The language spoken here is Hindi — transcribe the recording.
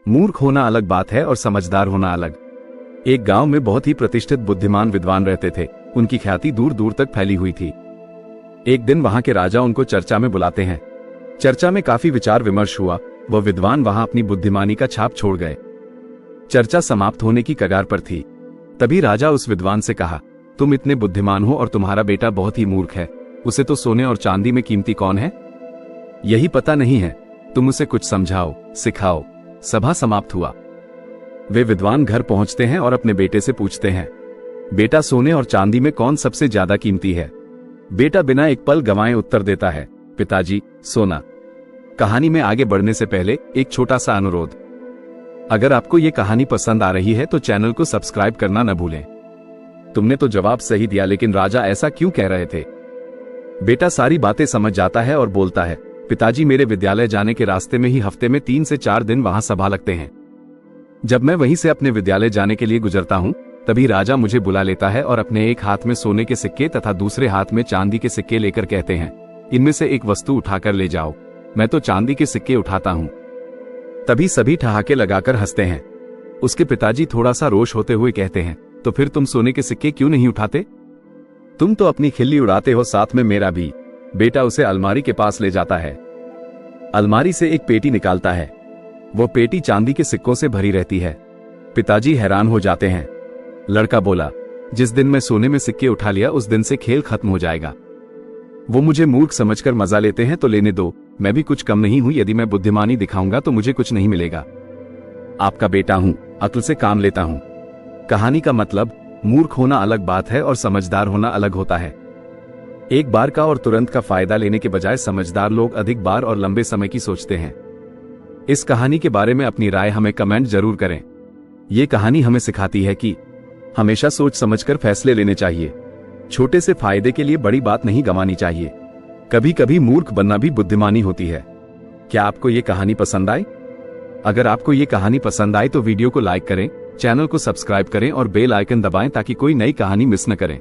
मूर्ख होना अलग बात है और समझदार होना अलग। एक गांव में बहुत ही प्रतिष्ठित बुद्धिमान विद्वान रहते थे। उनकी ख्याति दूर दूर तक फैली हुई थी। एक दिन वहां के राजा उनको चर्चा में बुलाते हैं। चर्चा में काफी विचार विमर्श हुआ। वह विद्वान वहां अपनी बुद्धिमानी का छाप छोड़ गए। चर्चा समाप्त होने की कगार पर थी। तभी राजा उस विद्वान से कहा, तुम इतने बुद्धिमान हो और तुम्हारा बेटा बहुत ही मूर्ख है। उसे तो सोने और चांदी में कीमती कौन है, यही पता नहीं है। तुम उसे कुछ समझाओ, सिखाओ। सभा समाप्त हुआ। वे विद्वान घर पहुंचते हैं और अपने बेटे से पूछते हैं, बेटा सोने और चांदी में कौन सबसे ज्यादा कीमती है। बेटा बिना एक पल गंवाए उत्तर देता है, पिताजी, सोना। कहानी में आगे बढ़ने से पहले एक छोटा सा अनुरोध, अगर आपको ये कहानी पसंद आ रही है तो चैनल को सब्सक्राइब करना न भूलें। तुमने तो जवाब सही दिया, लेकिन राजा ऐसा क्यों कह रहे थे। बेटा सारी बातें समझ जाता है और बोलता है, पिताजी, मेरे विद्यालय जाने के रास्ते में ही हफ्ते में 3 से 4 दिन वहां सभा लगते हैं। जब मैं वहीं से अपने विद्यालय जाने के लिए गुजरता हूं, तभी राजा मुझे बुला लेता है और अपने एक हाथ में सोने के सिक्के तथा दूसरे हाथ में चांदी के सिक्के लेकर कहते हैं, इनमें से एक वस्तु उठाकर ले जाओ। मैं तो चांदी के सिक्के उठाता हूं। तभी सभी ठहाके लगाकर हंसते हैं। उसके पिताजी थोड़ा सा रोष होते हुए कहते हैं, तो फिर तुम सोने के सिक्के क्यों नहीं उठाते। तुम तो अपनी खिल्ली उड़ाते हो, साथ में मेरा भी। बेटा उसे अलमारी के पास ले जाता है। अलमारी से एक पेटी निकालता है। वो पेटी चांदी के सिक्कों से भरी रहती है। पिताजी हैरान हो जाते हैं। लड़का बोला, जिस दिन मैं सोने में सिक्के उठा लिया उस दिन से खेल खत्म हो जाएगा। वो मुझे मूर्ख समझकर मजा लेते हैं तो लेने दो, मैं भी कुछ कम नहीं हूं। यदि मैं बुद्धिमानी दिखाऊंगा तो मुझे कुछ नहीं मिलेगा। आपका बेटा हूं, अक्ल से काम लेता हूं। कहानी का मतलब, मूर्ख होना अलग बात है और समझदार होना अलग होता है। एक बार का और तुरंत का फायदा लेने के बजाय समझदार लोग अधिक बार और लंबे समय की सोचते हैं। इस कहानी के बारे में अपनी राय हमें कमेंट जरूर करें। ये कहानी हमें सिखाती है कि हमेशा सोच समझकर फैसले लेने चाहिए। छोटे से फायदे के लिए बड़ी बात नहीं गंवानी चाहिए। कभी कभी मूर्ख बनना भी बुद्धिमानी होती है। क्या आपको ये कहानी पसंद आई? अगर आपको ये कहानी पसंद आई तो वीडियो को लाइक करें, चैनल को सब्सक्राइब करें और बेल आइकन दबाएं ताकि कोई नई कहानी मिस न करें।